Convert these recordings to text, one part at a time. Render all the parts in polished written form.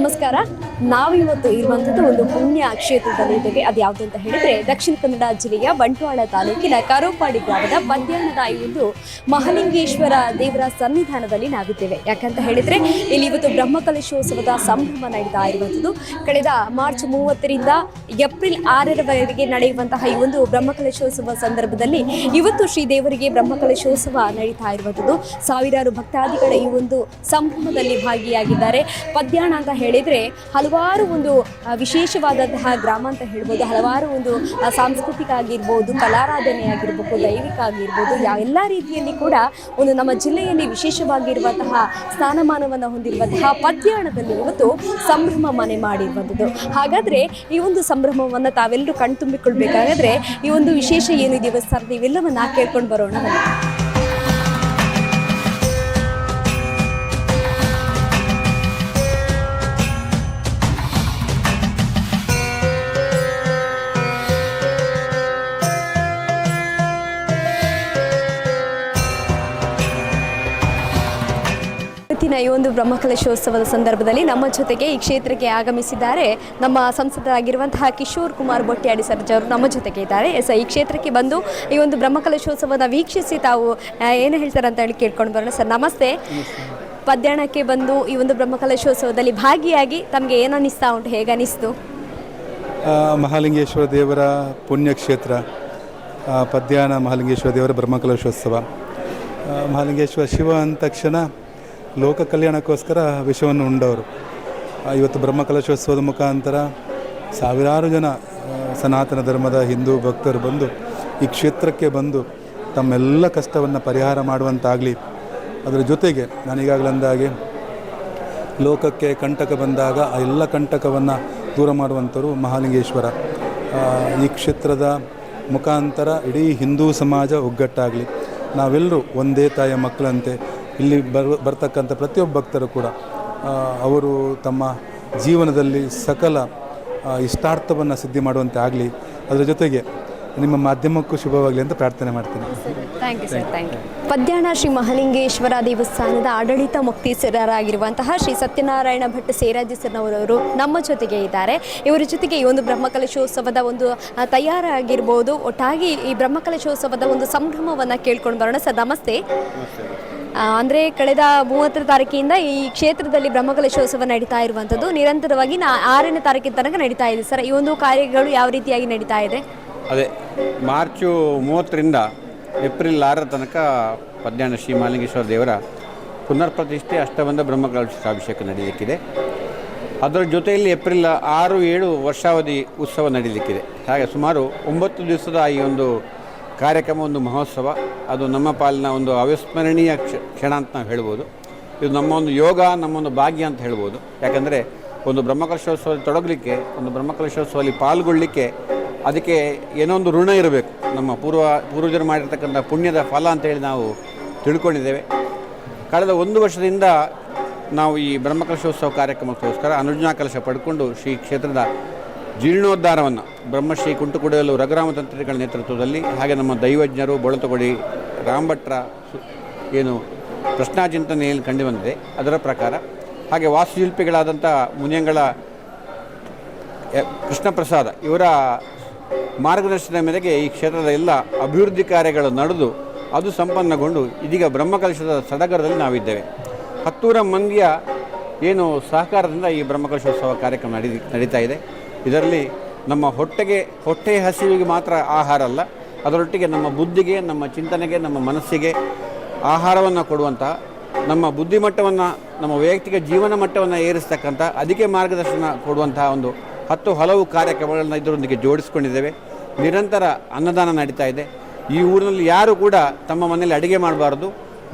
ನಮಸ್ಕಾರ. ನಾವಿವತ್ತು ಇರುವಂಥದ್ದು ಒಂದು ಪುಣ್ಯ ಕ್ಷೇತ್ರದಲ್ಲಿ ಇದ್ದೇವೆ. ಅದು ಯಾವುದು ಅಂತ ಹೇಳಿದ್ರೆ ದಕ್ಷಿಣ ಕನ್ನಡ ಜಿಲ್ಲೆಯ ಬಂಟ್ವಾಳ ತಾಲೂಕಿನ ಕರೋಪಾಡಿ ಗ್ರಾಮದ ಪದ್ಯಾಣದ ಈ ಒಂದು ಮಹಾಲಿಂಗೇಶ್ವರ ದೇವರ ಸನ್ನಿಧಾನದಲ್ಲಿ ನಾವಿದ್ದೇವೆ. ಯಾಕಂತ ಹೇಳಿದ್ರೆ ಇಲ್ಲಿ ಇವತ್ತು ಬ್ರಹ್ಮಕಲಶೋತ್ಸವದ ಸಂಭ್ರಮ ನಡೀತಾ ಇರುವಂಥದ್ದು. ಕಳೆದ ಮಾರ್ಚ್ 30ರಿಂದ ಏಪ್ರಿಲ್ 6ರವರೆಗೆ ನಡೆಯುವಂತಹ ಈ ಒಂದು ಬ್ರಹ್ಮಕಲಶೋತ್ಸವ ಸಂದರ್ಭದಲ್ಲಿ ಇವತ್ತು ಶ್ರೀ ದೇವರಿಗೆ ಬ್ರಹ್ಮಕಲಶೋತ್ಸವ ನಡೀತಾ ಇರುವಂಥದ್ದು. ಸಾವಿರಾರು ಭಕ್ತಾದಿಗಳ ಈ ಒಂದು ಸಂಭ್ರಮದಲ್ಲಿ ಭಾಗಿಯಾಗಿದ್ದಾರೆ. ಪದ್ಯಾಣ ಅಂತ ಹೇಳಿದರೆ ಹಲವಾರು ಒಂದು ವಿಶೇಷವಾದಂತಹ ಗ್ರಾಮ ಅಂತ ಹೇಳ್ಬೋದು. ಹಲವಾರು ಒಂದು ಸಾಂಸ್ಕೃತಿಕ ಆಗಿರ್ಬೋದು, ಕಲಾರಾಧನೆ ಆಗಿರ್ಬೋದು, ದೈವಿಕ ಆಗಿರ್ಬೋದು, ಎಲ್ಲ ರೀತಿಯಲ್ಲಿ ಕೂಡ ಒಂದು ನಮ್ಮ ಜಿಲ್ಲೆಯಲ್ಲಿ ವಿಶೇಷವಾಗಿರುವಂತಹ ಸ್ಥಾನಮಾನವನ್ನು ಹೊಂದಿರುವಂತಹ ಪದ್ಯಾಣದಲ್ಲಿ ಇವತ್ತು ಸಂಭ್ರಮ ಮನೆ ಮಾಡಿರುವಂಥದ್ದು. ಹಾಗಾದರೆ ಈ ಒಂದು ಸಂಭ್ರಮವನ್ನು ತಾವೆಲ್ಲರೂ ಕಣ್ತುಂಬಿಕೊಳ್ಬೇಕಾದ್ರೆ ಈ ಒಂದು ವಿಶೇಷ ಏನಿದೆ ಸರ್, ಇವೆಲ್ಲವನ್ನ ಕೇಳ್ಕೊಂಡು ಬರೋಣ. ಈ ಒಂದು ಬ್ರಹ್ಮಕಲಶೋತ್ಸವದ ಸಂದರ್ಭದಲ್ಲಿ ನಮ್ಮ ಜೊತೆಗೆ ಈ ಕ್ಷೇತ್ರಕ್ಕೆ ಆಗಮಿಸಿದ್ದಾರೆ ನಮ್ಮ ಸಂಸದರಾಗಿರುವಂತಹ ಕಿಶೋರ್ ಕುಮಾರ್ ಬೊಟ್ಯಾಡಿ ಸರ್ ಅವರು ನಮ್ಮ ಜೊತೆಗೆ ಇದ್ದಾರೆ. ಈ ಕ್ಷೇತ್ರಕ್ಕೆ ಬಂದು ಈ ಒಂದು ಬ್ರಹ್ಮಕಲಶೋತ್ಸವದ ವೀಕ್ಷಿಸಿ ತಾವು ಏನು ಹೇಳ್ತಾರೆ ಅಂತ ಹೇಳಿ ಕೇಳ್ಕೊಂಡು ಬರೋಣ. ಸರ್ ನಮಸ್ತೆ. ಪದ್ಯಾಣಕ್ಕೆ ಬಂದು ಈ ಒಂದು ಬ್ರಹ್ಮಕಲಶೋತ್ಸವದಲ್ಲಿ ಭಾಗಿಯಾಗಿ ತಮಗೆ ಏನು ಅನ್ನಿಸ್ತಾ ಉಂಟು, ಹೇಗೆ ಅನ್ನಿಸ್ತು? ಮಹಾಲಿಂಗೇಶ್ವರ ದೇವರ ಪುಣ್ಯಕ್ಷೇತ್ರ ಪದ್ಯಾಣ ಮಹಾಲಿಂಗೇಶ್ವರ ದೇವರ ಬ್ರಹ್ಮಕಲಶೋತ್ಸವ. ಮಹಾಲಿಂಗೇಶ್ವರ ಶಿವ ಅಂದ ತಕ್ಷಣ ಲೋಕ ಕಲ್ಯಾಣಕ್ಕೋಸ್ಕರ ವಿಷವನ್ನು ಉಂಡವರು. ಇವತ್ತು ಬ್ರಹ್ಮಕಲಶೋತ್ಸವದ ಮುಖಾಂತರ ಸಾವಿರಾರು ಜನ ಸನಾತನ ಧರ್ಮದ ಹಿಂದೂ ಭಕ್ತರು ಬಂದು ಈ ಕ್ಷೇತ್ರಕ್ಕೆ ಬಂದು ತಮ್ಮೆಲ್ಲ ಕಷ್ಟವನ್ನು ಪರಿಹಾರ ಮಾಡುವಂತಾಗಲಿ. ಅದರ ಜೊತೆಗೆ ನಾನೀಗಾಗಲಂದಾಗೆ ಲೋಕಕ್ಕೆ ಕಂಟಕ ಬಂದಾಗ ಆ ಎಲ್ಲ ಕಂಟಕವನ್ನು ದೂರ ಮಾಡುವಂಥವರು ಮಹಾಲಿಂಗೇಶ್ವರ. ಈ ಕ್ಷೇತ್ರದ ಮುಖಾಂತರ ಇಡೀ ಹಿಂದೂ ಸಮಾಜ ಒಗ್ಗಟ್ಟಾಗಲಿ, ನಾವೆಲ್ಲರೂ ಒಂದೇ ತಾಯಿಯ ಮಕ್ಕಳಂತೆ ಇಲ್ಲಿ ಬರ್ತಕ್ಕಂಥ ಪ್ರತಿಯೊಬ್ಬ ಭಕ್ತರು ಕೂಡ ಅವರು ತಮ್ಮ ಜೀವನದಲ್ಲಿ ಸಕಲ ಇಷ್ಟಾರ್ಥವನ್ನು ಸಿದ್ಧಿ ಮಾಡುವಂತೆ ಆಗಲಿ. ಅದರ ಜೊತೆಗೆ ನಿಮ್ಮ ಮಾಧ್ಯಮಕ್ಕೂ ಶುಭವಾಗಲಿ ಅಂತ ಪ್ರಾರ್ಥನೆ ಮಾಡ್ತೀನಿ. Thank you sir, thank you. Padyana Shri Mahalingeshwara ದೇವಸ್ಥಾನದ ಆಡಳಿತ ಮುಕ್ತೇಸರರಾಗಿರುವಂತಹ ಶ್ರೀ ಸತ್ಯನಾರಾಯಣ ಭಟ್ ಸೇರಾಜಿ ಸರ್ನವರವರು ನಮ್ಮ ಜೊತೆಗೆ ಇದ್ದಾರೆ. ಇವರ ಜೊತೆಗೆ ಈ ಒಂದು ಬ್ರಹ್ಮಕಲಶೋತ್ಸವದ ಒಂದು ತಯಾರಾಗಿರ್ಬೋದು, ಒಟ್ಟಾಗಿ ಈ ಬ್ರಹ್ಮಕಲಶೋತ್ಸವದ ಒಂದು ಸಂಭ್ರಮವನ್ನು ಕೇಳ್ಕೊಂಡು ಬರೋಣ. ಸರ್ ನಮಸ್ತೆ. ಅಂದರೆ ಕಳೆದ 30ರ ತಾರೀಕಿಂದ ಈ ಕ್ಷೇತ್ರದಲ್ಲಿ ಬ್ರಹ್ಮಕಲಶೋತ್ಸವ ನಡೀತಾ ಇರುವಂಥದ್ದು ನಿರಂತರವಾಗಿ 6ನೇ ತಾರೀಕಿನ ತನಕ ನಡೀತಾ ಇದೆ. ಸರ್ ಈ ಒಂದು ಕಾರ್ಯಗಳು ಯಾವ ರೀತಿಯಾಗಿ ನಡೀತಾ ಇದೆ? ಅದೇ ಮಾರ್ಚು 30ರಿಂದ ಏಪ್ರಿಲ್ 6ರ ತನಕ ಪದ್ಯಾಣ ಶ್ರೀ ಮಹಾಲಿಂಗೇಶ್ವರ ದೇವರ ಪುನರ್ ಪ್ರತಿಷ್ಠೆ ಅಷ್ಟಬಂಧ ಬ್ರಹ್ಮಕಲಶಾಭಿಷೇಕ ನಡೀಲಿಕ್ಕಿದೆ. ಅದರ ಜೊತೆಯಲ್ಲಿ ಏಪ್ರಿಲ್ 6, 7 ವರ್ಷಾವಧಿ ಉತ್ಸವ ನಡೀಲಿಕ್ಕಿದೆ. ಹಾಗೆ ಸುಮಾರು 9 ದಿವಸದ ಈ ಒಂದು ಕಾರ್ಯಕ್ರಮ, ಒಂದು ಮಹೋತ್ಸವ, ಅದು ನಮ್ಮ ಪಾಲಿನ ಒಂದು ಅವಿಸ್ಮರಣೀಯ ಕ್ಷಣ ಅಂತ ನಾವು ಹೇಳ್ಬೋದು. ಇದು ನಮ್ಮ ಒಂದು ಯೋಗ, ನಮ್ಮೊಂದು ಭಾಗ್ಯ ಅಂತ ಹೇಳ್ಬೋದು. ಯಾಕಂದರೆ ಒಂದು ಬ್ರಹ್ಮಕಲಶೋತ್ಸವದಲ್ಲಿ ತೊಡಗಲಿಕ್ಕೆ, ಒಂದು ಬ್ರಹ್ಮಕಲಶೋತ್ಸವದಲ್ಲಿ ಪಾಲ್ಗೊಳ್ಳಲಿಕ್ಕೆ ಅದಕ್ಕೆ ಏನೋ ಒಂದು ಋಣ ಇರಬೇಕು. ನಮ್ಮ ಪೂರ್ವಜರು ಮಾಡಿರ್ತಕ್ಕಂಥ ಪುಣ್ಯದ ಫಲ ಅಂತೇಳಿ ನಾವು ತಿಳ್ಕೊಂಡಿದ್ದೇವೆ. ಕಳೆದ 1 ವರ್ಷದಿಂದ ನಾವು ಈ ಬ್ರಹ್ಮಕಲಶೋತ್ಸವ ಕಾರ್ಯಕ್ರಮಕ್ಕೋಸ್ಕರ ಅನುಜ್ಞಾ ಕಲಶ ಪಡ್ಕೊಂಡು ಶ್ರೀ ಕ್ಷೇತ್ರದ ಜೀರ್ಣೋದ್ಧಾರವನ್ನು ಬ್ರಹ್ಮಶ್ರೀ ಕುಂಟುಕುಡಿಯಲು ರಘುರಾಮ ತಂತ್ರಿಗಳ ನೇತೃತ್ವದಲ್ಲಿ, ಹಾಗೆ ನಮ್ಮ ದೈವಜ್ಞರು ಬೋಳತಗೊಡಿ ರಾಮಭಟ್ರ ಏನು ಪ್ರಶ್ನಾಚಿಂತನೆಯಲ್ಲಿ ಕಂಡು ಬಂದಿದೆ ಅದರ ಪ್ರಕಾರ, ಹಾಗೆ ವಾಸ್ತುಶಿಲ್ಪಿಗಳಾದಂಥ ಮುನಿಯಂಗಳ ಕೃಷ್ಣ ಪ್ರಸಾದ ಇವರ ಮಾರ್ಗದರ್ಶನದ ಮೇರೆಗೆ ಈ ಕ್ಷೇತ್ರದ ಎಲ್ಲ ಅಭಿವೃದ್ಧಿ ಕಾರ್ಯಗಳು ನಡೆದು ಅದು ಸಂಪನ್ನಗೊಂಡು ಇದೀಗ ಬ್ರಹ್ಮಕಲಶದ ಸಡಗರದಲ್ಲಿ ನಾವಿದ್ದೇವೆ. 10 ಮಂದಿಯ ಏನು ಸಹಕಾರದಿಂದ ಈ ಬ್ರಹ್ಮಕಲಶೋತ್ಸವ ಕಾರ್ಯಕ್ರಮ ನಡೀತಾ ಇದೆ. ಇದರಲ್ಲಿ ನಮ್ಮ ಹೊಟ್ಟೆ ಹಸಿವಿಗೆ ಮಾತ್ರ ಆಹಾರ ಅಲ್ಲ, ಅದರೊಟ್ಟಿಗೆ ನಮ್ಮ ಬುದ್ಧಿಗೆ, ನಮ್ಮ ಚಿಂತನೆಗೆ, ನಮ್ಮ ಮನಸ್ಸಿಗೆ ಆಹಾರವನ್ನು ಕೊಡುವಂತಹ, ನಮ್ಮ ಬುದ್ಧಿಮಟ್ಟವನ್ನು, ನಮ್ಮ ವೈಯಕ್ತಿಕ ಜೀವನ ಮಟ್ಟವನ್ನು ಏರಿಸ್ತಕ್ಕಂಥ, ಅದಕ್ಕೆ ಮಾರ್ಗದರ್ಶನ ಕೊಡುವಂತಹ ಒಂದು 10 ಹಲವು ಕಾರ್ಯಕ್ರಮಗಳನ್ನು ಇದರೊಂದಿಗೆ ಜೋಡಿಸ್ಕೊಂಡಿದ್ದೇವೆ. ನಿರಂತರ ಅನ್ನದಾನ ನಡೀತಾ ಇದೆ. ಈ ಊರಿನಲ್ಲಿ ಯಾರು ಕೂಡ ತಮ್ಮ ಮನೆಯಲ್ಲಿ ಅಡುಗೆ ಮಾಡಬಾರ್ದು,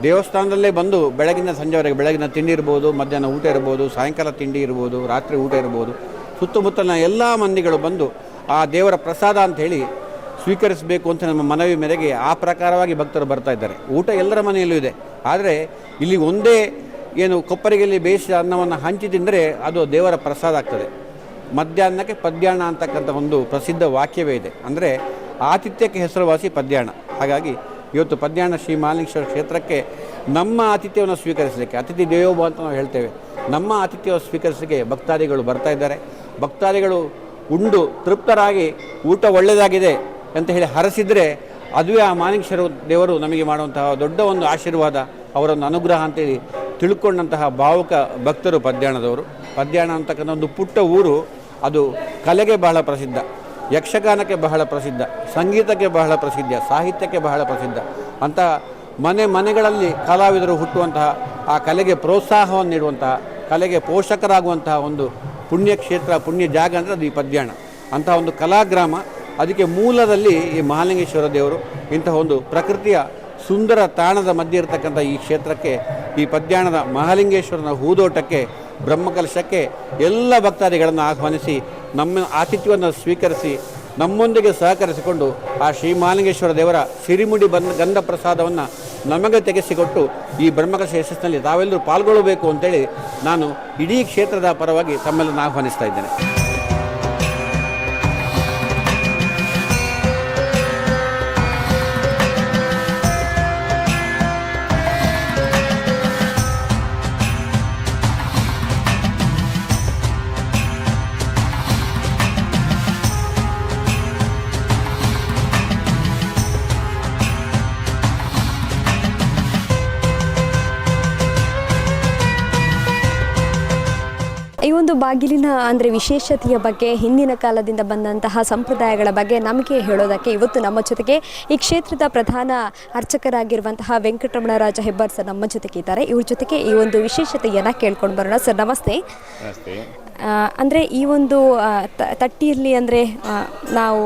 ದೇವಸ್ಥಾನದಲ್ಲೇ ಬಂದು ಬೆಳಗಿನ ಸಂಜೆವರೆಗೆ, ಬೆಳಗಿನ ತಿಂಡಿ ಇರ್ಬೋದು, ಮಧ್ಯಾಹ್ನ ಊಟ ಇರ್ಬೋದು, ಸಾಯಂಕಾಲ ತಿಂಡಿ ಇರ್ಬೋದು, ರಾತ್ರಿ ಊಟ ಇರ್ಬೋದು, ಸುತ್ತಮುತ್ತಲಿನ ಎಲ್ಲ ಮಂದಿಗಳು ಬಂದು ಆ ದೇವರ ಪ್ರಸಾದ ಅಂಥೇಳಿ ಸ್ವೀಕರಿಸಬೇಕು ಅಂತ ನಮ್ಮ ಮನವಿ ಮೇರೆಗೆ ಆ ಪ್ರಕಾರವಾಗಿ ಭಕ್ತರು ಬರ್ತಾ ಇದ್ದಾರೆ. ಊಟ ಎಲ್ಲರ ಮನೆಯಲ್ಲೂ ಇದೆ. ಆದರೆ ಇಲ್ಲಿ ಒಂದೇ ಏನು ಕೊಪ್ಪರಿಗೆಯಲ್ಲಿ ಬೇಯಿಸಿದ ಅನ್ನವನ್ನು ಹಂಚಿ ತಿಂದರೆ ಅದು ದೇವರ ಪ್ರಸಾದ ಆಗ್ತದೆ. ಮಧ್ಯಾಹ್ನಕ್ಕೆ ಪದ್ಯಾಣ ಅಂತಕ್ಕಂಥ ಒಂದು ಪ್ರಸಿದ್ಧ ವಾಕ್ಯವೇ ಇದೆ. ಅಂದರೆ ಆತಿಥ್ಯಕ್ಕೆ ಹೆಸರುವಾಸಿ ಪದ್ಯಾಣ. ಹಾಗಾಗಿ ಇವತ್ತು ಪದ್ಯಾಣ ಶ್ರೀ ಮಹಾಲಿಂಗೇಶ್ವರ ಕ್ಷೇತ್ರಕ್ಕೆ ನಮ್ಮ ಆತಿಥ್ಯವನ್ನು ಸ್ವೀಕರಿಸಲಿಕ್ಕೆ, ಅತಿಥಿ ದೇವೋಭವ ಅಂತ ನಾವು ಹೇಳ್ತೇವೆ, ನಮ್ಮ ಆತಿಥ್ಯವನ್ನು ಸ್ವೀಕರಿಸಲಿಕ್ಕೆ ಭಕ್ತಾದಿಗಳು ಬರ್ತಾ ಇದ್ದಾರೆ. ಭಕ್ತಾದಿಗಳು ಉಂಡು ತೃಪ್ತರಾಗಿ ಊಟ ಒಳ್ಳೆಯದಾಗಿದೆ ಅಂತ ಹೇಳಿ ಹರಸಿದರೆ ಅದುವೇ ಆ ಮಹಾಲಿಂಗೇಶ್ವರ ದೇವರು ನಮಗೆ ಮಾಡುವಂತಹ ದೊಡ್ಡ ಒಂದು ಆಶೀರ್ವಾದ, ಅವರೊಂದು ಅನುಗ್ರಹ ಅಂತೇಳಿ ತಿಳ್ಕೊಂಡಂತಹ ಭಾವುಕ ಭಕ್ತರು ಪದ್ಯಾಣದವರು. ಪದ್ಯಾಣ ಅಂತಕ್ಕಂಥ ಒಂದು ಪುಟ್ಟ ಊರು, ಅದು ಕಲೆಗೆ ಬಹಳ ಪ್ರಸಿದ್ಧ, ಯಕ್ಷಗಾನಕ್ಕೆ ಬಹಳ ಪ್ರಸಿದ್ಧ, ಸಂಗೀತಕ್ಕೆ ಬಹಳ ಪ್ರಸಿದ್ಧ, ಸಾಹಿತ್ಯಕ್ಕೆ ಬಹಳ ಪ್ರಸಿದ್ಧ. ಅಂಥ ಮನೆಗಳಲ್ಲಿ ಕಲಾವಿದರು ಹುಟ್ಟುವಂತಹ, ಆ ಕಲೆಗೆ ಪ್ರೋತ್ಸಾಹವನ್ನು ನೀಡುವಂತಹ, ಕಲೆಗೆ ಪೋಷಕರಾಗುವಂತಹ ಒಂದು ಪುಣ್ಯಕ್ಷೇತ್ರ, ಪುಣ್ಯ ಜಾಗ ಅಂದರೆ ಅದು ಈ ಪದ್ಯಾಣ. ಅಂತಹ ಒಂದು ಕಲಾಗ್ರಾಮ. ಅದಕ್ಕೆ ಮೂಲದಲ್ಲಿ ಈ ಮಹಾಲಿಂಗೇಶ್ವರ ದೇವರು ಇಂತಹ ಒಂದು ಪ್ರಕೃತಿಯ ಸುಂದರ ತಾಣದ ಮಧ್ಯೆ ಇರತಕ್ಕಂಥ ಈ ಕ್ಷೇತ್ರಕ್ಕೆ, ಈ ಪದ್ಯಾಣದ ಮಹಾಲಿಂಗೇಶ್ವರನ ಹೂದೋಟಕ್ಕೆ, ಬ್ರಹ್ಮಕಲಶಕ್ಕೆ ಎಲ್ಲ ಭಕ್ತಾದಿಗಳನ್ನು ಆಹ್ವಾನಿಸಿ ನಮ್ಮ ಆತಿಥ್ಯವನ್ನು ಸ್ವೀಕರಿಸಿ ನಮ್ಮೊಂದಿಗೆ ಸಹಕರಿಸಿಕೊಂಡು ಆ ಶ್ರೀ ಮಹಾಲಿಂಗೇಶ್ವರ ದೇವರ ಸಿರಿಮುಡಿ ಗಂಧ ಪ್ರಸಾದವನ್ನು ನಮಗೆ ತೆಗೆಸಿಕೊಟ್ಟು ಈ ಬ್ರಹ್ಮಕಲಶ ಯಶಸ್ಸಿನಲ್ಲಿ ತಾವೆಲ್ಲರೂ ಪಾಲ್ಗೊಳ್ಳಬೇಕು ಅಂತೇಳಿ ನಾನು ಇಡೀ ಕ್ಷೇತ್ರದ ಪರವಾಗಿ ತಮ್ಮೆಲ್ಲನ್ನು ಆಹ್ವಾನಿಸ್ತಾ ಇದ್ದೇನೆ. ಈ ಒಂದು ಬಾಗಿಲಿನ ಅಂದರೆ ವಿಶೇಷತೆಯ ಬಗ್ಗೆ, ಹಿಂದಿನ ಕಾಲದಿಂದ ಬಂದಂತಹ ಸಂಪ್ರದಾಯಗಳ ಬಗ್ಗೆ ನಮಗೆ ಹೇಳೋದಕ್ಕೆ ಇವತ್ತು ನಮ್ಮ ಜೊತೆಗೆ ಈ ಕ್ಷೇತ್ರದ ಪ್ರಧಾನ ಅರ್ಚಕರಾಗಿರುವಂತಹ ವೆಂಕಟರಮಣರಾಜ ಹೆಬ್ಬಾರ್ ಸರ್ ನಮ್ಮ ಜೊತೆಗೆ ಇದ್ದಾರೆ. ಇವ್ರ ಜೊತೆಗೆ ಈ ಒಂದು ವಿಶೇಷತೆಯನ್ನು ಕೇಳ್ಕೊಂಡು ಬರೋಣ. ಸರ್ ನಮಸ್ತೆ. ಅಂದರೆ ಈ ಒಂದು ತಟ್ಟಿಯಲ್ಲಿ ಅಂದರೆ ನಾವು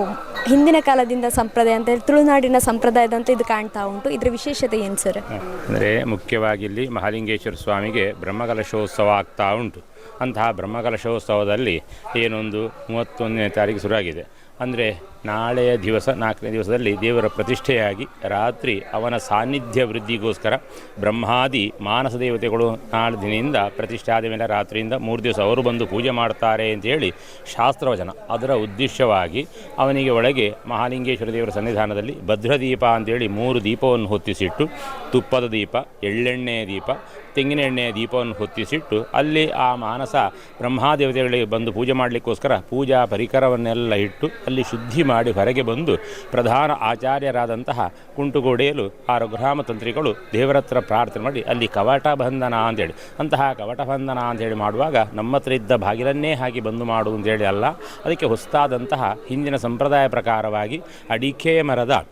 ಹಿಂದಿನ ಕಾಲದಿಂದ ಸಂಪ್ರದಾಯ ಅಂತ ಹೇಳಿ ತುಳುನಾಡಿನ ಸಂಪ್ರದಾಯದಂತೆ ಇದು ಕಾಣ್ತಾ ಉಂಟು. ಇದರ ವಿಶೇಷತೆ ಏನು ಸರ್? ಅಂದರೆ ಮುಖ್ಯವಾಗಿ ಇಲ್ಲಿ ಮಹಾಲಿಂಗೇಶ್ವರ ಸ್ವಾಮಿಗೆ ಬ್ರಹ್ಮಕಲಶೋತ್ಸವ ಆಗ್ತಾ ಉಂಟು. ಅಂತಹ ಬ್ರಹ್ಮಕಲಶೋತ್ಸವದಲ್ಲಿ ಏನೊಂದು 31ನೇ ತಾರೀಕು ಶುರುವಾಗಿದೆ. ಅಂದರೆ ನಾಳೆಯ ದಿವಸ 4ನೇ ದಿವಸದಲ್ಲಿ ದೇವರ ಪ್ರತಿಷ್ಠೆಯಾಗಿ ರಾತ್ರಿ ಅವನ ಸಾನ್ನಿಧ್ಯ ವೃದ್ಧಿಗೋಸ್ಕರ ಬ್ರಹ್ಮಾದಿ ಮಾನಸ ದೇವತೆಗಳು ನಾಳೆ ದಿನದಿಂದ ಪ್ರತಿಷ್ಠೆ ಆದ ಮೇಲೆ ರಾತ್ರಿಯಿಂದ 3 ದಿವಸ ಅವರು ಬಂದು ಪೂಜೆ ಮಾಡ್ತಾರೆ ಅಂತೇಳಿ ಶಾಸ್ತ್ರವಚನ. ಅದರ ಉದ್ದೇಶವಾಗಿ ಅವನಿಗೆ ಒಳಗೆ ಮಹಾಲಿಂಗೇಶ್ವರ ದೇವರ ಸನ್ನಿಧಾನದಲ್ಲಿ ಭದ್ರದೀಪ ಅಂತೇಳಿ 3 ದೀಪವನ್ನು ಹೊತ್ತಿಸಿಟ್ಟು, ತುಪ್ಪದ ದೀಪ, ಎಳ್ಳೆಣ್ಣೆಯ ದೀಪ, ತೆಂಗಿನ ಎಣ್ಣೆಯ ದೀಪವನ್ನು ಹೊತ್ತಿಸಿಟ್ಟು ಅಲ್ಲಿ ಆ ಮಾನಸ ಬ್ರಹ್ಮಾದೇವತೆಗಳಿಗೆ ಬಂದು ಪೂಜೆ ಮಾಡಲಿಕ್ಕೋಸ್ಕರ ಪೂಜಾ ಪರಿಕರವನ್ನೆಲ್ಲ ಇಟ್ಟು ಅಲ್ಲಿ ಶುದ್ಧಿ ಮಾಡಿ ಹೊರಗೆ ಬಂದು ಪ್ರಧಾನ ಆಚಾರ್ಯರಾದಂತಹ ಕುಂಟುಗೋಡೆಯಲು 6 ಗ್ರಾಮ ತಂತ್ರಿಗಳು ದೇವರ ಹತ್ರ ಪ್ರಾರ್ಥನೆ ಮಾಡಿ ಅಲ್ಲಿ ಕವಟ ಬಂಧನ ಅಂತೇಳಿ, ಅಂತಹ ಕವಟ ಬಂಧನ ಅಂತೇಳಿ ಮಾಡುವಾಗ ನಮ್ಮ ಹತ್ರ ಇದ್ದ ಬಾಗಿಲನ್ನೇ ಹಾಕಿ ಬಂದು ಮಾಡು ಅಂತೇಳಿ ಅಲ್ಲ, ಅದಕ್ಕೆ ಹೊಸದಾದಂತಹ ಹಿಂದಿನ ಸಂಪ್ರದಾಯ ಪ್ರಕಾರವಾಗಿ ಅಡಿಕೆ ಮರದ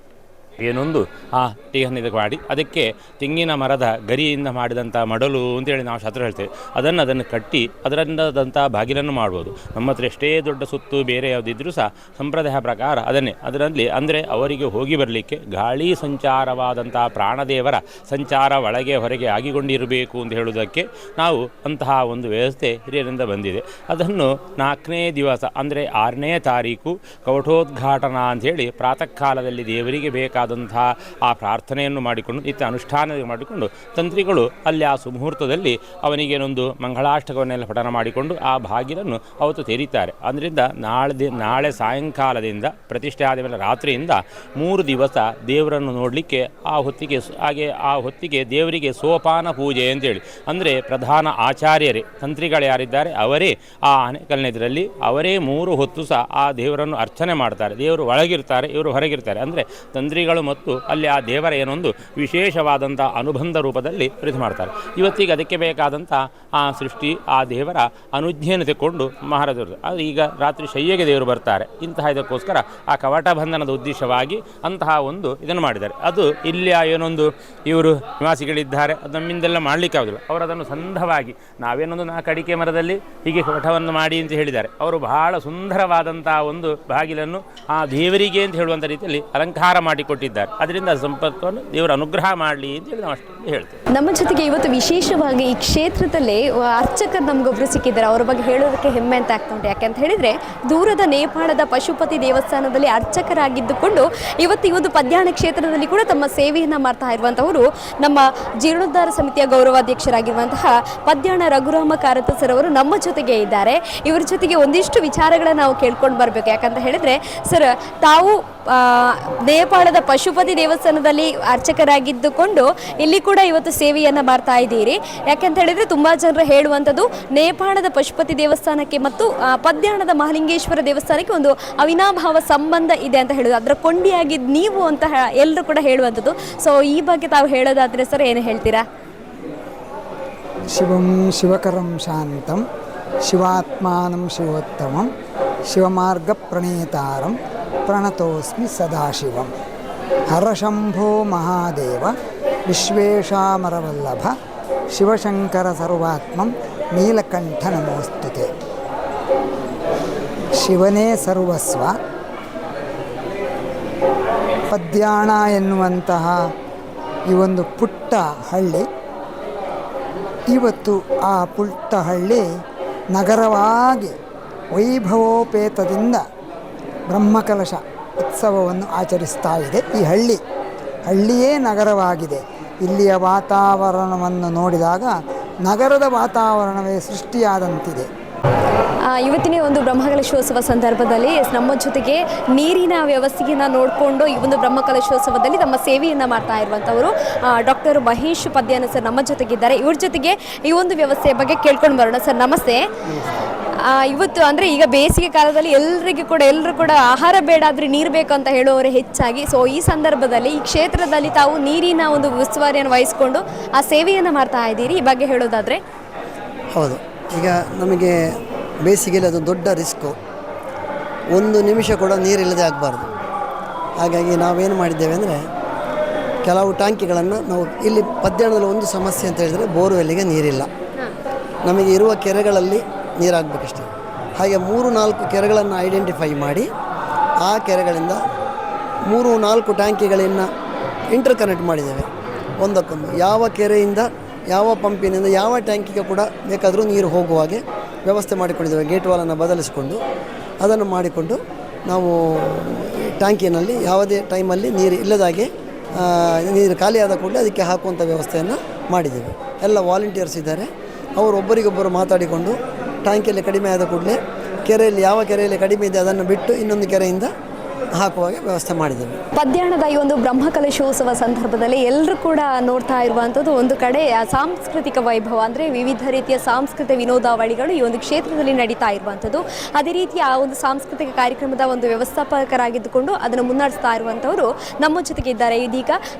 ಏನೊಂದು ಆ ಟೀಯನ್ನು ಇದು ಮಾಡಿ ಅದಕ್ಕೆ ತೆಂಗಿನ ಮರದ ಗರಿಯಿಂದ ಮಾಡಿದಂಥ ಮಡಲು ಅಂತೇಳಿ ನಾವು ಶಾಸ್ತ್ರ ಹೇಳ್ತೇವೆ. ಅದನ್ನು ಕಟ್ಟಿ ಅದರಿಂದಾದಂಥ ಬಾಗಿಲನ್ನು ಮಾಡ್ಬೋದು. ನಮ್ಮ ಹತ್ರ ಎಷ್ಟೇ ದೊಡ್ಡ ಸುತ್ತು ಬೇರೆ ಯಾವುದಿದ್ರೂ ಸಹ ಸಂಪ್ರದಾಯ ಪ್ರಕಾರ ಅದರಲ್ಲಿ ಅಂದರೆ ಅವರಿಗೆ ಹೋಗಿ ಬರಲಿಕ್ಕೆ ಗಾಳಿ ಸಂಚಾರವಾದಂಥ ಪ್ರಾಣದೇವರ ಸಂಚಾರ ಒಳಗೆ ಹೊರಗೆ ಆಗಿಕೊಂಡಿರಬೇಕು ಅಂತ ಹೇಳುವುದಕ್ಕೆ ನಾವು ಅಂತಹ ಒಂದು ವ್ಯವಸ್ಥೆ ಹಿರಿಯರಿಂದ ಬಂದಿದೆ. ಅದನ್ನು 4ನೇ ದಿವಸ ಅಂದರೆ 6ನೇ ತಾರೀಕು ಕವಟೋದ್ಘಾಟನಾ ಅಂಥೇಳಿ ಪ್ರಾತಃ ಕಾಲದಲ್ಲಿ ದೇವರಿಗೆ ಬೇಕಾದ ಆ ಪ್ರಾರ್ಥನೆಯನ್ನು ಮಾಡಿಕೊಂಡು ನಿತ್ಯ ಅನುಷ್ಠಾನ ಮಾಡಿಕೊಂಡು ತಂತ್ರಿಗಳು ಅಲ್ಲಿ ಆ ಸುಮುಹೂರ್ತದಲ್ಲಿ ಅವನಿಗೇನೊಂದು ಮಂಗಳಾಷ್ಟಕವನ್ನೆಲ್ಲ ಪಠನ ಮಾಡಿಕೊಂಡು ಆ ಬಾಗಿಲನ್ನು ಅವತ್ತು ತೆರೀತಾರೆ. ಅದರಿಂದ ನಾಳೆ ಸಾಯಂಕಾಲದಿಂದ ಪ್ರತಿಷ್ಠೆ ಆದ ಮೇಲೆ ರಾತ್ರಿಯಿಂದ 3 ದಿವಸ ದೇವರನ್ನು ನೋಡಲಿಕ್ಕೆ ಆ ಹೊತ್ತಿಗೆ ದೇವರಿಗೆ ಸೋಪಾನ ಪೂಜೆ ಅಂತೇಳಿ, ಅಂದರೆ ಪ್ರಧಾನ ಆಚಾರ್ಯರೇ ತಂತ್ರಿಗಳು ಯಾರಿದ್ದಾರೆ ಅವರೇ ಆ ಆನೆಕಲ್ನೆದರಲ್ಲಿ ಅವರೇ 3 ಹೊತ್ತು ಸಹ ಆ ದೇವರನ್ನು ಅರ್ಚನೆ ಮಾಡ್ತಾರೆ. ದೇವರು ಒಳಗಿರ್ತಾರೆ, ಇವರು ಹೊರಗಿರ್ತಾರೆ. ಅಂದರೆ ತಂತ್ರಿಗಳು ಮತ್ತು ಅಲ್ಲಿ ಆ ದೇವರ ಏನೊಂದು ವಿಶೇಷವಾದಂಥ ಅನುಬಂಧ ರೂಪದಲ್ಲಿ ಪ್ರೀತಿ ಮಾಡ್ತಾರೆ. ಇವತ್ತಿಗೆ ಅದಕ್ಕೆ ಬೇಕಾದಂಥ ಆ ಸೃಷ್ಟಿ ಆ ದೇವರ ಅನುಜ್ಞೆಯನ್ನು ತೆಕ್ಕೊಂಡು ಮಹಾರಾಜರು ಅದು ಈಗ ರಾತ್ರಿ ಶಯ್ಯಗೆ ದೇವರು ಬರ್ತಾರೆ. ಇಂತಹ ಇದಕ್ಕೋಸ್ಕರ ಆ ಕವಟ ಬಂಧನದ ಉದ್ದೇಶವಾಗಿ ಅಂತಹ ಒಂದು ಇದನ್ನು ಮಾಡಿದ್ದಾರೆ. ಅದು ಇಲ್ಲಿ ಏನೊಂದು ಇವರು ನಿವಾಸಿಗಳಿದ್ದಾರೆ, ಅದು ನಮ್ಮಿಂದೆಲ್ಲ ಮಾಡಲಿಕ್ಕೆ ಆಗೋದಿಲ್ಲ. ಅವರು ಅದನ್ನು ಸಂಧವಾಗಿ ನಾವೇನೊಂದು 4 ಅಡಿಕೆ ಮರದಲ್ಲಿ ಹೀಗೆ ಕವಟವನ್ನು ಮಾಡಿ ಅಂತ ಹೇಳಿದ್ದಾರೆ. ಅವರು ಬಹಳ ಸುಂದರವಾದಂಥ ಒಂದು ಬಾಗಿಲನ್ನು ಆ ದೇವರಿಗೆ ಅಂತ ಹೇಳುವಂಥ ರೀತಿಯಲ್ಲಿ ಅಲಂಕಾರ ಮಾಡಿಕೊಟ್ಟಿದ್ದಾರೆ. ಅದರಿಂದ ಸಂಪತ್ತನ್ನು ದೇವರ ಅನುಗ್ರಹ ಮಾಡಲಿ ಅಂತ ಹೇಳಿ ನಾವು ಅಷ್ಟೇ ಹೇಳ್ತೇವೆ. ನಮ್ಮ ಜೊತೆಗೆ ಇವತ್ತು ವಿಶೇಷವಾಗಿ ಈ ಕ್ಷೇತ್ರದಲ್ಲಿ ಅರ್ಚಕರು ನಮಗೊಬ್ಬರು ಸಿಕ್ಕಿದ್ದಾರೆ. ಅವರ ಬಗ್ಗೆ ಹೇಳೋದಕ್ಕೆ ಹೆಮ್ಮೆ ಅಂತ ಆಗ್ತಾ ಉಂಟು. ಯಾಕೆ ಅಂತ ಹೇಳಿದರೆ ದೂರದ ನೇಪಾಳದ ಪಶುಪತಿ ದೇವಸ್ಥಾನದಲ್ಲಿ ಅರ್ಚಕರಾಗಿದ್ದುಕೊಂಡು ಇವತ್ತು ಈ ಒಂದು ಪದ್ಯಾಣ ಕ್ಷೇತ್ರದಲ್ಲಿ ಕೂಡ ತಮ್ಮ ಸೇವೆಯನ್ನು ಮಾಡ್ತಾ ಇರುವಂಥವರು ನಮ್ಮ ಜೀರ್ಣೋದ್ಧಾರ ಸಮಿತಿಯ ಗೌರವಾಧ್ಯಕ್ಷರಾಗಿರುವಂತಹ ಪದ್ಯಾಣ ರಘುರಾಮ ಕಾರತ ಸರ್ ಅವರು ನಮ್ಮ ಜೊತೆಗೆ ಇದ್ದಾರೆ. ಇವರ ಜೊತೆಗೆ ಒಂದಿಷ್ಟು ವಿಚಾರಗಳನ್ನು ನಾವು ಕೇಳ್ಕೊಂಡು ಬರಬೇಕು. ಯಾಕಂತ ಹೇಳಿದರೆ ಸರ್, ತಾವು ನೇಪಾಳದ ಪಶುಪತಿ ದೇವಸ್ಥಾನದಲ್ಲಿ ಅರ್ಚಕರಾಗಿದ್ದುಕೊಂಡು ಇಲ್ಲಿ ಕೂಡ ಇವತ್ತು ಸೇವೆಯನ್ನು ಮಾಡ್ತಾ ಇದ್ದೀರಿ. ಯಾಕಂತ ಹೇಳಿದ್ರೆ ತುಂಬಾ ಜನರು ಹೇಳುವಂಥದ್ದು ನೇಪಾಳದ ಪಶುಪತಿ ದೇವಸ್ಥಾನಕ್ಕೆ ಮತ್ತು ಪದ್ಯಾಣದ ಮಹಾಲಿಂಗೇಶ್ವರ ದೇವಸ್ಥಾನಕ್ಕೆ ಒಂದು ಅವಿನಾಭಾವ ಸಂಬಂಧ ಇದೆ ಅಂತ ಹೇಳೋದು, ಅದರ ಕೊಂಡಿಯಾಗಿದ್ದು ನೀವು ಅಂತ ಎಲ್ಲರೂ ಕೂಡ ಹೇಳುವಂಥದ್ದು. ಸೊ ಈ ಬಗ್ಗೆ ತಾವು ಹೇಳೋದಾದ್ರೆ ಸರ್ ಏನು ಹೇಳ್ತೀರಾ? ಶಿವಂ ಶಿವಕರಂ ಶಾಂತಂ ಶಿವಾತ್ಮಾನಂ ಶಿವೋತ್ತಮಂ ಶಿವಮಾರ್ಗ ಪ್ರಣೇತಾರಂ ಪ್ರಣತೋಸ್ಮಿ ಸದಾಶಿವಂ. ಹರಶಂಭೋ ಮಹಾದೇವ ವಿಶ್ವೇಶಾಮರವಲ್ಲಭ ಶಿವಶಂಕರ ಸರ್ವಾತ್ಮಂ ನೀಲಕಂಠ ನಮೋಸ್ತುತೆ. ಶಿವನೇ ಸರ್ವಸ್ವ. ಪದ್ಯಾಣ ಎನ್ನುವಂತಹ ಈ ಒಂದು ಪುಟ್ಟ ಹಳ್ಳಿ, ಇವತ್ತು ಆ ಪುಟ್ಟ ಹಳ್ಳಿ ನಗರವಾಗಿ ವೈಭವೋಪೇತದಿಂದ ಬ್ರಹ್ಮಕಲಶ ಉತ್ಸವವನ್ನು ಆಚರಿಸ್ತಾ ಇದೆ. ಈ ಹಳ್ಳಿಯೇ ನಗರವಾಗಿದೆ. ಇಲ್ಲಿಯ ವಾತಾವರಣವನ್ನು ನೋಡಿದಾಗ ನಗರದ ವಾತಾವರಣವೇ ಸೃಷ್ಟಿಯಾದಂತಿದೆ. ಇವತ್ತಿನ ಒಂದು ಬ್ರಹ್ಮಕಲಶೋತ್ಸವ ಸಂದರ್ಭದಲ್ಲಿ ನಮ್ಮ ಜೊತೆಗೆ ನೀರಿನ ವ್ಯವಸ್ಥೆಯನ್ನು ನೋಡಿಕೊಂಡು ಈ ಒಂದು ಬ್ರಹ್ಮಕಲಶೋತ್ಸವದಲ್ಲಿ ತಮ್ಮ ಸೇವೆಯನ್ನು ಮಾಡ್ತಾ ಇರುವಂಥವರು ಡಾಕ್ಟರ್ ಮಹೇಶ್ ಪದ್ಯಾನ ಸರ್ ನಮ್ಮ ಜೊತೆಗಿದ್ದಾರೆ. ಇವ್ರ ಜೊತೆಗೆ ಈ ಒಂದು ವ್ಯವಸ್ಥೆಯ ಬಗ್ಗೆ ಕೇಳ್ಕೊಂಡು ಬರೋಣ. ಸರ್ ನಮಸ್ತೆ. ಇವತ್ತು ಅಂದರೆ ಈಗ ಬೇಸಿಗೆ ಕಾಲದಲ್ಲಿ ಎಲ್ಲರೂ ಕೂಡ ಆಹಾರ ಬೇಡ ಆದರೆ ನೀರು ಬೇಕು ಅಂತ ಹೇಳುವವರೇ ಹೆಚ್ಚಾಗಿ. ಸೊ ಈ ಸಂದರ್ಭದಲ್ಲಿ ಈ ಕ್ಷೇತ್ರದಲ್ಲಿ ತಾವು ನೀರಿನ ಒಂದು ಉಸ್ತುವಾರಿಯನ್ನು ವಹಿಸಿಕೊಂಡು ಆ ಸೇವೆಯನ್ನು ಮಾಡ್ತಾ ಇದ್ದೀರಿ. ಈ ಬಗ್ಗೆ ಹೇಳೋದಾದರೆ? ಹೌದು, ಈಗ ನಮಗೆ ಬೇಸಿಗೆಯಲ್ಲಿ ಅದು ದೊಡ್ಡ ರಿಸ್ಕು. ಒಂದು ನಿಮಿಷ ಕೂಡ ನೀರಿಲ್ಲದೆ ಆಗಬಾರ್ದು. ಹಾಗಾಗಿ ನಾವೇನು ಮಾಡಿದ್ದೇವೆ ಅಂದರೆ ಕೆಲವು ಟ್ಯಾಂಕಿಗಳನ್ನು ನಾವು ಇಲ್ಲಿ ಪದ್ಯಾಣದಲ್ಲಿ ಒಂದು ಸಮಸ್ಯೆ ಅಂತ ಹೇಳಿದರೆ ಬೋರ್ವೆಲ್ಲಿಗೆ ನೀರಿಲ್ಲ. ನಮಗೆ ಇರುವ ಕೆರೆಗಳಲ್ಲಿ ನೀರಾಗಬೇಕಷ್ಟೆ. ಹಾಗೆ 3-4 ಕೆರೆಗಳನ್ನು ಐಡೆಂಟಿಫೈ ಮಾಡಿ ಆ ಕೆರೆಗಳಿಂದ 3-4 ಟ್ಯಾಂಕಿಗಳನ್ನು ಇಂಟರ್ ಕನೆಕ್ಟ್ ಮಾಡಿದ್ದೇವೆ ಒಂದಕ್ಕೊಂದು. ಯಾವ ಕೆರೆಯಿಂದ ಯಾವ ಪಂಪಿನಿಂದ ಯಾವ ಟ್ಯಾಂಕಿಗೆ ಕೂಡ ಬೇಕಾದರೂ ನೀರು ಹೋಗುವ ಹಾಗೆ ವ್ಯವಸ್ಥೆ ಮಾಡಿಕೊಂಡಿದ್ದೇವೆ. ಗೇಟ್ ವಾಲನ್ನು ಬದಲಿಸಿಕೊಂಡು ಅದನ್ನು ಮಾಡಿಕೊಂಡು ನಾವು ಟ್ಯಾಂಕಿನಲ್ಲಿ ಯಾವುದೇ ಟೈಮಲ್ಲಿ ನೀರು ಇಲ್ಲದಾಗೆ ನೀರು ಖಾಲಿಯಾದ ಕೂಡಲೇ ಅದಕ್ಕೆ ಹಾಕುವಂಥ ವ್ಯವಸ್ಥೆಯನ್ನು ಮಾಡಿದ್ದೇವೆ. ಎಲ್ಲ ವಾಲಂಟಿಯರ್ಸ್ ಇದ್ದಾರೆ. ಅವರು ಒಬ್ಬರಿಗೊಬ್ಬರು ಮಾತಾಡಿಕೊಂಡು ಟ್ಯಾಂಕಿಯಲ್ಲಿ ಕಡಿಮೆ ಆದ ಕೂಡಲೇ ಕೆರೆಯಲ್ಲಿ ಯಾವ ಕೆರೆಯಲ್ಲಿ ಕಡಿಮೆ ಇದೆ ಅದನ್ನು ಬಿಟ್ಟು ಇನ್ನೊಂದು ಕೆರೆಯಿಂದ ಹಾಕುವಾಗೆ ವ್ಯವಸ್ಥೆ ಮಾಡಿದ್ದೇವೆ. ಪದ್ಯಾಣದ ಈ ಒಂದು ಬ್ರಹ್ಮಕಲಶೋತ್ಸವ ಸಂದರ್ಭದಲ್ಲಿ ಎಲ್ಲರೂ ಕೂಡ ನೋಡ್ತಾ ಇರುವಂಥದ್ದು ಒಂದು ಕಡೆ ಸಾಂಸ್ಕೃತಿಕ ವೈಭವ, ಅಂದರೆ ವಿವಿಧ ರೀತಿಯ ಸಾಂಸ್ಕೃತಿಕ ವಿನೋದಾವಳಿಗಳು ಈ ಒಂದು ಕ್ಷೇತ್ರದಲ್ಲಿ ನಡೀತಾ ಇರುವಂಥದ್ದು. ಅದೇ ರೀತಿ ಆ ಒಂದು ಸಾಂಸ್ಕೃತಿಕ ಕಾರ್ಯಕ್ರಮದ ಒಂದು ವ್ಯವಸ್ಥಾಪಕರಾಗಿದ್ದುಕೊಂಡು ಅದನ್ನು ಮುನ್ನಡೆಸ್ತಾ ಇರುವಂಥವರು ನಮ್ಮ ಜೊತೆಗೆ ಇದ್ದಾರೆ. ಇದೀಗ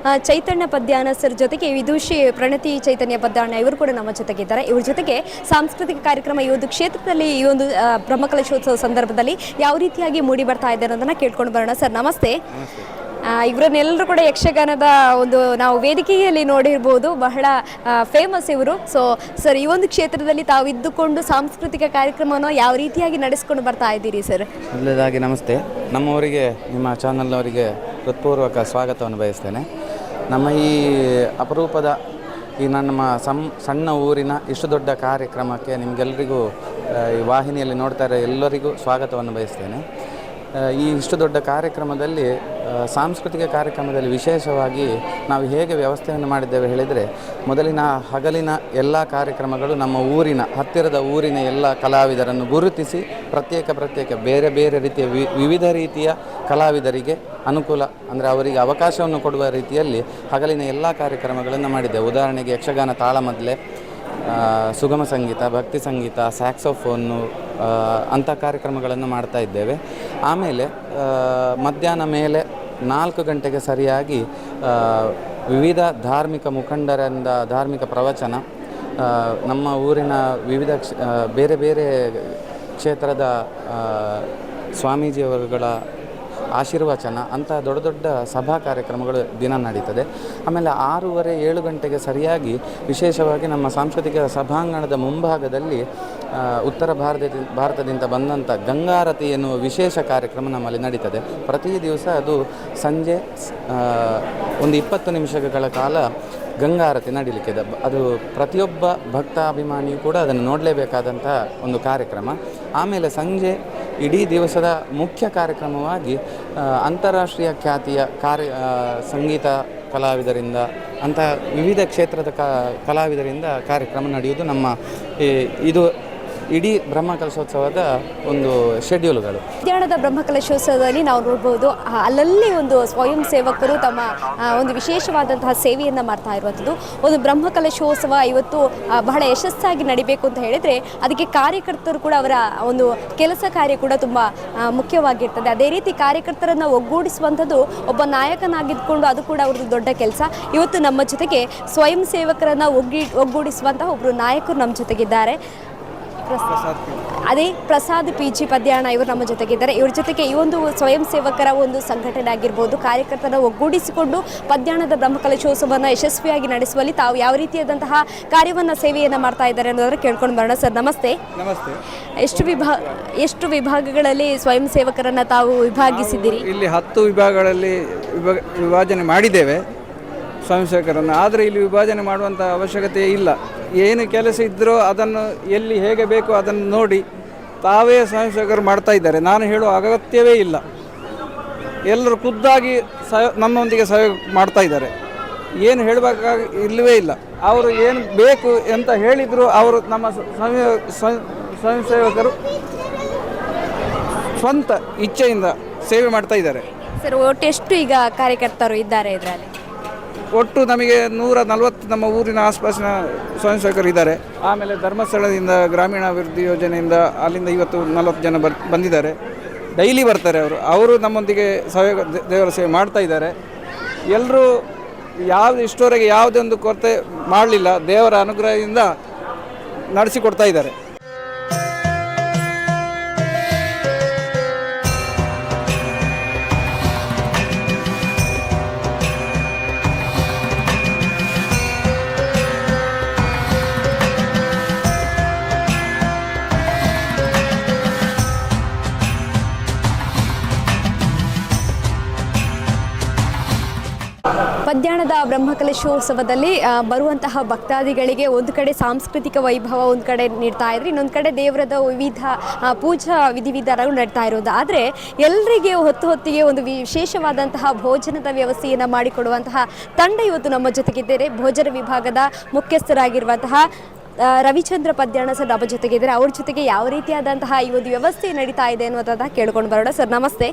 ಚೈತನ್ಯ ಪದ್ಯಾಣ ಸರ್ ಜೊತೆಗೆ ವಿದುಷಿ ಪ್ರಣತಿ ಚೈತನ್ಯ ಪದ್ಯಾಣ ಇವರು ಕೂಡ ನಮ್ಮ ಜೊತೆಗಿದ್ದಾರೆ. ಇವ್ರ ಜೊತೆಗೆ ಸಾಂಸ್ಕೃತಿಕ ಕಾರ್ಯಕ್ರಮ ಈ ಒಂದು ಕ್ಷೇತ್ರದಲ್ಲಿ ಈ ಒಂದು ಬ್ರಹ್ಮಕಲಶೋತ್ಸವ ಸಂದರ್ಭದಲ್ಲಿ ಯಾವ ರೀತಿಯಾಗಿ ಮೂಡಿ ಬರ್ತಾ ಇದ್ದಾರೆ ಅನ್ನೋದನ್ನು ಕೇಳ್ಕೊಂಡು ಬರೋಣ. ಸರ್ ನಮಸ್ತೆ. ಇವರನ್ನೆಲ್ಲರೂ ಕೂಡ ಯಕ್ಷಗಾನದ ಒಂದು ನಾವು ವೇದಿಕೆಯಲ್ಲಿ ನೋಡಿರ್ಬೋದು, ಬಹಳ ಫೇಮಸ್ ಇವರು. ಸೊ ಸರ್, ಈ ಒಂದು ಕ್ಷೇತ್ರದಲ್ಲಿ ತಾವು ಇದ್ದುಕೊಂಡು ಸಾಂಸ್ಕೃತಿಕ ಕಾರ್ಯಕ್ರಮವನ್ನು ಯಾವ ರೀತಿಯಾಗಿ ನಡೆಸ್ಕೊಂಡು ಬರ್ತಾ ಇದ್ದೀರಿ ಸರ್? ಮೊದಲನೇದಾಗಿ ನಮಸ್ತೆ. ನಮ್ಮವರಿಗೆ, ನಿಮ್ಮ ಚಾನಲ್ನವರಿಗೆ ಹೃತ್ಪೂರ್ವಕ ಸ್ವಾಗತವನ್ನು ಬಯಸ್ತೇನೆ. ನಮ್ಮ ಈ ಅಪರೂಪದ ಈ ನಮ್ಮ ಸಣ್ಣ ಊರಿನ ಇಷ್ಟು ದೊಡ್ಡ ಕಾರ್ಯಕ್ರಮಕ್ಕೆ ನಿಮಗೆಲ್ಲರಿಗೂ ಈ ವಾಹಿನಿಯಲ್ಲಿ ನೋಡ್ತಾ ಇರೋ ಎಲ್ಲರಿಗೂ ಸ್ವಾಗತವನ್ನು ಬಯಸ್ತೇನೆ. ಈ ಇಷ್ಟು ದೊಡ್ಡ ಕಾರ್ಯಕ್ರಮದಲ್ಲಿ ಸಾಂಸ್ಕೃತಿಕ ಕಾರ್ಯಕ್ರಮದಲ್ಲಿ ವಿಶೇಷವಾಗಿ ನಾವು ಹೇಗೆ ವ್ಯವಸ್ಥೆಯನ್ನು ಮಾಡಿದ್ದೇವೆ ಹೇಳಿದರೆ, ಮೊದಲಿನ ಹಗಲಿನ ಎಲ್ಲ ಕಾರ್ಯಕ್ರಮಗಳು ನಮ್ಮ ಊರಿನ ಹತ್ತಿರದ ಊರಿನ ಎಲ್ಲ ಕಲಾವಿದರನ್ನು ಗುರುತಿಸಿ ಪ್ರತ್ಯೇಕ ಬೇರೆ ಬೇರೆ ರೀತಿಯ ವಿವಿಧ ರೀತಿಯ ಕಲಾವಿದರಿಗೆ ಅನುಕೂಲ ಅಂದರೆ ಅವರಿಗೆ ಅವಕಾಶವನ್ನು ಕೊಡುವ ರೀತಿಯಲ್ಲಿ ಹಗಲಿನ ಎಲ್ಲ ಕಾರ್ಯಕ್ರಮಗಳನ್ನು ಮಾಡಿದ್ದೇವೆ. ಉದಾಹರಣೆಗೆ ಯಕ್ಷಗಾನ ತಾಳಮದ್ದಲೆ, ಸುಗಮ ಸಂಗೀತ, ಭಕ್ತಿ ಸಂಗೀತ, ಸ್ಯಾಕ್ಸೋಫೋನು ಅಂಥ ಕಾರ್ಯಕ್ರಮಗಳನ್ನು ಮಾಡ್ತಾ ಇದ್ದೇವೆ. ಆಮೇಲೆ ಮಧ್ಯಾಹ್ನ ಮೇಲೆ 4 ಗಂಟೆಗೆ ಸರಿಯಾಗಿ ವಿವಿಧ ಧಾರ್ಮಿಕ ಮುಖಂಡರಿಂದ ಧಾರ್ಮಿಕ ಪ್ರವಚನ, ನಮ್ಮ ಊರಿನ ವಿವಿಧ ಬೇರೆ ಬೇರೆ ಕ್ಷೇತ್ರದ ಸ್ವಾಮೀಜಿಯವರುಗಳ ಆಶೀರ್ವಚನ ಅಂತ ದೊಡ್ಡ ದೊಡ್ಡ ಸಭಾ ಕಾರ್ಯಕ್ರಮಗಳು ದಿನ ನಡೀತದೆ. ಆಮೇಲೆ 6:30-7 ಗಂಟೆಗೆ ಸರಿಯಾಗಿ ವಿಶೇಷವಾಗಿ ನಮ್ಮ ಸಾಂಸ್ಕೃತಿಕ ಸಭಾಂಗಣದ ಮುಂಭಾಗದಲ್ಲಿ ಉತ್ತರ ಭಾರತದಿಂದ ಬಂದಂಥ ಗಂಗಾರತಿ ಎನ್ನುವ ವಿಶೇಷ ಕಾರ್ಯಕ್ರಮ ನಮ್ಮಲ್ಲಿ ನಡೀತದೆ. ಪ್ರತಿ ದಿವಸ ಅದು ಸಂಜೆ ಒಂದು 20 ನಿಮಿಷಗಳ ಕಾಲ ಗಂಗಾರತಿ ನಡೀಲಿಕ್ಕಿದೆ. ಅದು ಪ್ರತಿಯೊಬ್ಬ ಭಕ್ತಾಭಿಮಾನಿಯೂ ಕೂಡ ಅದನ್ನು ನೋಡಲೇಬೇಕಾದಂಥ ಒಂದು ಕಾರ್ಯಕ್ರಮ. ಆಮೇಲೆ ಸಂಜೆ ಇಡೀ ದಿವಸದ ಮುಖ್ಯ ಕಾರ್ಯಕ್ರಮವಾಗಿ ಅಂತಾರಾಷ್ಟ್ರೀಯ ಖ್ಯಾತಿಯ ಸಂಗೀತ ಕಲಾವಿದರಿಂದ ಅಂಥ ವಿವಿಧ ಕ್ಷೇತ್ರದ ಕಲಾವಿದರಿಂದ ಕಾರ್ಯಕ್ರಮ ನಡೆಯುವುದು ನಮ್ಮ ಇದು ಇಡೀ ಬ್ರಹ್ಮಕಲಶೋತ್ಸವದ ಒಂದು ಶೆಡ್ಯೂಲ್ಗಳು. ಮಧ್ಯಾಹ್ನದ ಬ್ರಹ್ಮಕಲಶೋತ್ಸವದಲ್ಲಿ ನಾವು ನೋಡ್ಬೋದು ಅಲ್ಲಲ್ಲಿ ಒಂದು ಸ್ವಯಂ ಸೇವಕರು ತಮ್ಮ ಒಂದು ವಿಶೇಷವಾದಂತಹ ಸೇವೆಯನ್ನು ಮಾಡ್ತಾ ಇರುವಂಥದ್ದು. ಒಂದು ಬ್ರಹ್ಮಕಲಶೋತ್ಸವ ಇವತ್ತು ಬಹಳ ಯಶಸ್ಸಾಗಿ ನಡಿಬೇಕು ಅಂತ ಹೇಳಿದರೆ ಅದಕ್ಕೆ ಕಾರ್ಯಕರ್ತರು ಕೂಡ ಅವರ ಒಂದು ಕೆಲಸ ಕಾರ್ಯ ಕೂಡ ತುಂಬ ಮುಖ್ಯವಾಗಿರ್ತದೆ. ಅದೇ ರೀತಿ ಕಾರ್ಯಕರ್ತರನ್ನು ಒಗ್ಗೂಡಿಸುವಂಥದ್ದು ಒಬ್ಬ ನಾಯಕನಾಗಿದ್ದುಕೊಂಡು ಅದು ಕೂಡ ಅವ್ರದ್ದು ದೊಡ್ಡ ಕೆಲಸ. ಇವತ್ತು ನಮ್ಮ ಜೊತೆಗೆ ಸ್ವಯಂ ಸೇವಕರನ್ನು ಒಗ್ಗೂಡಿಸುವಂತಹ ಒಬ್ಬರು ನಾಯಕರು ನಮ್ಮ ಜೊತೆಗಿದ್ದಾರೆ. ಅದೇ ಪ್ರಸಾದ್ PG ಪದ್ಯಾಣ ಇವರು ನಮ್ಮ ಜೊತೆಗಿದ್ದಾರೆ. ಇವ್ರ ಜೊತೆಗೆ ಈ ಒಂದು ಸ್ವಯಂ ಸೇವಕರ ಒಂದು ಸಂಘಟನೆ ಆಗಿರ್ಬೋದು, ಕಾರ್ಯಕರ್ತರನ್ನು ಒಗ್ಗೂಡಿಸಿಕೊಂಡು ಪದ್ಯಾಣದ ಬ್ರಹ್ಮಕಲಶೋತ್ಸವವನ್ನು ಯಶಸ್ವಿಯಾಗಿ ನಡೆಸುವಲ್ಲಿ ತಾವು ಯಾವ ರೀತಿಯಾದಂತಹ ಕಾರ್ಯವನ್ನು ಸೇವೆಯನ್ನು ಮಾಡ್ತಾ ಇದ್ದಾರೆ ಅನ್ನೋದನ್ನು ಕೇಳ್ಕೊಂಡು ಬರೋಣ. ಸರ್ ನಮಸ್ತೆ. ನಮಸ್ತೆ. ಎಷ್ಟು ವಿಭಾಗಗಳಲ್ಲಿ ಸ್ವಯಂ ಸೇವಕರನ್ನು ತಾವು ವಿಭಾಗಿಸಿದ್ದೀರಿ? ಇಲ್ಲಿ 10 ವಿಭಾಗಗಳಲ್ಲಿ ವಿಭಾಜನೆ ಮಾಡಿದ್ದೇವೆ ಸ್ವಯಂ ಸೇವಕರನ್ನು. ಆದರೆ ಇಲ್ಲಿ ವಿಭಾಜನೆ ಮಾಡುವಂಥ ಅವಶ್ಯಕತೆ ಇಲ್ಲ. ಏನು ಕೆಲಸ ಇದ್ದರೂ ಅದನ್ನು ಎಲ್ಲಿ ಹೇಗೆ ಬೇಕು ಅದನ್ನು ನೋಡಿ ತಾವೇ ಸ್ವಯಂ ಸೇವಕರು ಮಾಡ್ತಾ ಇದ್ದಾರೆ. ನಾನು ಹೇಳುವ ಅಗತ್ಯವೇ ಇಲ್ಲ. ಎಲ್ಲರೂ ಖುದ್ದಾಗಿ ನಮ್ಮೊಂದಿಗೆ ಸಹಯೋಗ ಮಾಡ್ತಾ ಇದ್ದಾರೆ. ಏನು ಹೇಳಬೇಕಾಗಿ ಇಲ್ಲವೇ ಇಲ್ಲ. ಅವರು ಏನು ಬೇಕು ಅಂತ ಹೇಳಿದರೂ ಅವರು ನಮ್ಮ ಸ್ವಯಂ ಸೇವಕರು ಸ್ವಂತ ಇಚ್ಛೆಯಿಂದ ಸೇವೆ ಮಾಡ್ತಾ ಇದ್ದಾರೆ. ಸರ್ ಒಟ್ಟು ಎಷ್ಟು ಈಗ ಕಾರ್ಯಕರ್ತರು ಇದ್ದಾರೆ ಇದರಲ್ಲಿ? ಒಟ್ಟು ನಮಗೆ 140 ನಮ್ಮ ಊರಿನ ಆಸ್ಪಾಸಿನ ಸ್ವಯಂ ಸೇವಕರು ಇದ್ದಾರೆ. ಆಮೇಲೆ ಧರ್ಮಸ್ಥಳದಿಂದ ಗ್ರಾಮೀಣಾಭಿವೃದ್ಧಿ ಯೋಜನೆಯಿಂದ ಅಲ್ಲಿಂದ 40 ಜನ ಬಂದಿದ್ದಾರೆ. ಡೈಲಿ ಬರ್ತಾರೆ ಅವರು ನಮ್ಮೊಂದಿಗೆ ಸಹಯೋಗ ದೇವರ ಸೇವೆ ಮಾಡ್ತಾ ಇದ್ದಾರೆ. ಎಲ್ಲರೂ ಇಷ್ಟವರೆಗೆ ಯಾವುದೇ ಒಂದು ಕೊರತೆ ಮಾಡಲಿಲ್ಲ. ದೇವರ ಅನುಗ್ರಹದಿಂದ ನಡೆಸಿಕೊಡ್ತಾ ಇದ್ದಾರೆ. ಪದ್ಯಾಣದ ಬ್ರಹ್ಮಕಲಶೋತ್ಸವದಲ್ಲಿ ಬರುವಂತಹ ಭಕ್ತಾದಿಗಳಿಗೆ ಒಂದು ಕಡೆ ಸಾಂಸ್ಕೃತಿಕ ವೈಭವ ಒಂದು ಕಡೆ ನೀಡ್ತಾ ಇದ್ರೆ, ಇನ್ನೊಂದು ಕಡೆ ದೇವರದ ವಿವಿಧ ಪೂಜಾ ವಿಧಿವಿಧಾನಗಳು ನಡೀತಾ ಇರೋದು. ಆದರೆ ಎಲ್ಲರಿಗೆ ಹೊತ್ತಿಗೆ ಒಂದು ವಿಶೇಷವಾದಂತಹ ಭೋಜನದ ವ್ಯವಸ್ಥೆಯನ್ನು ಮಾಡಿಕೊಡುವಂತಹ ತಂಡ ಇವತ್ತು ನಮ್ಮ ಜೊತೆಗಿದ್ದಾರೆ. ಭೋಜನ ವಿಭಾಗದ ಮುಖ್ಯಸ್ಥರಾಗಿರುವಂತಹ ರವಿಚಂದ್ರ ಪದ್ಯಾಣ ಸರ್ ನಮ್ಮ ಜೊತೆಗಿದ್ದಾರೆ. ಅವ್ರ ಜೊತೆಗೆ ಯಾವ ರೀತಿಯಾದಂತಹ ಈ ಒಂದು ವ್ಯವಸ್ಥೆ ನಡೀತಾ ಇದೆ ಅನ್ನೋದನ್ನ ಕೇಳ್ಕೊಂಡು ಬರೋಣ. ಸರ್ ನಮಸ್ತೆ.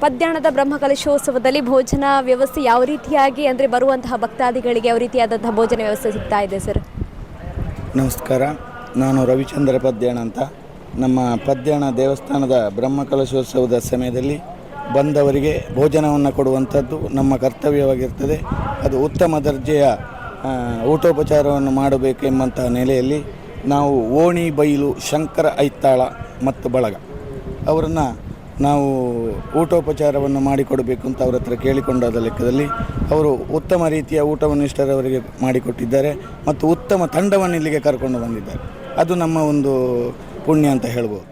ಪದ್ಯಾಣದ ಬ್ರಹ್ಮಕಲಶೋತ್ಸವದಲ್ಲಿ ಭೋಜನ ವ್ಯವಸ್ಥೆ ಯಾವ ರೀತಿಯಾಗಿ ಅಂದರೆ ಬರುವಂತಹ ಭಕ್ತಾದಿಗಳಿಗೆ ಯಾವ ರೀತಿಯಾದಂತಹ ಭೋಜನ ವ್ಯವಸ್ಥೆ ಸಿಗ್ತಾ ಇದೆ ಸರ್? ನಮಸ್ಕಾರ, ನಾನು ರವಿಚಂದ್ರ ಪದ್ಯಾಣ ಅಂತ. ನಮ್ಮ ಪದ್ಯಾಣ ದೇವಸ್ಥಾನದ ಬ್ರಹ್ಮಕಲಶೋತ್ಸವದ ಸಮಯದಲ್ಲಿ ಬಂದವರಿಗೆ ಭೋಜನವನ್ನು ಕೊಡುವಂಥದ್ದು ನಮ್ಮ ಕರ್ತವ್ಯವಾಗಿರ್ತದೆ. ಅದು ಉತ್ತಮ ದರ್ಜೆಯ ಊಟೋಪಚಾರವನ್ನು ಮಾಡಬೇಕೆಂಬಂತಹ ನೆಲೆಯಲ್ಲಿ ನಾವು ಓಣಿ ಬೈಲು ಶಂಕರ ಐತಾಳ ಮತ್ತು ಬಳಗ ಅವರನ್ನು ನಾವು ಊಟೋಪಚಾರವನ್ನು ಮಾಡಿಕೊಡಬೇಕು ಅಂತ ಅವ್ರ ಹತ್ರ ಕೇಳಿಕೊಂಡಾದ ಲೆಕ್ಕದಲ್ಲಿ ಅವರು ಉತ್ತಮ ರೀತಿಯ ಊಟವನ್ನು ಇಷ್ಟರವರೆಗೆ ಮಾಡಿಕೊಟ್ಟಿದ್ದಾರೆ ಮತ್ತು ಉತ್ತಮ ತಂಡವನ್ನು ಇಲ್ಲಿಗೆ ಕರ್ಕೊಂಡು ಬಂದಿದ್ದಾರೆ. ಅದು ನಮ್ಮ ಒಂದು ಪುಣ್ಯ ಅಂತ ಹೇಳ್ಬೋದು.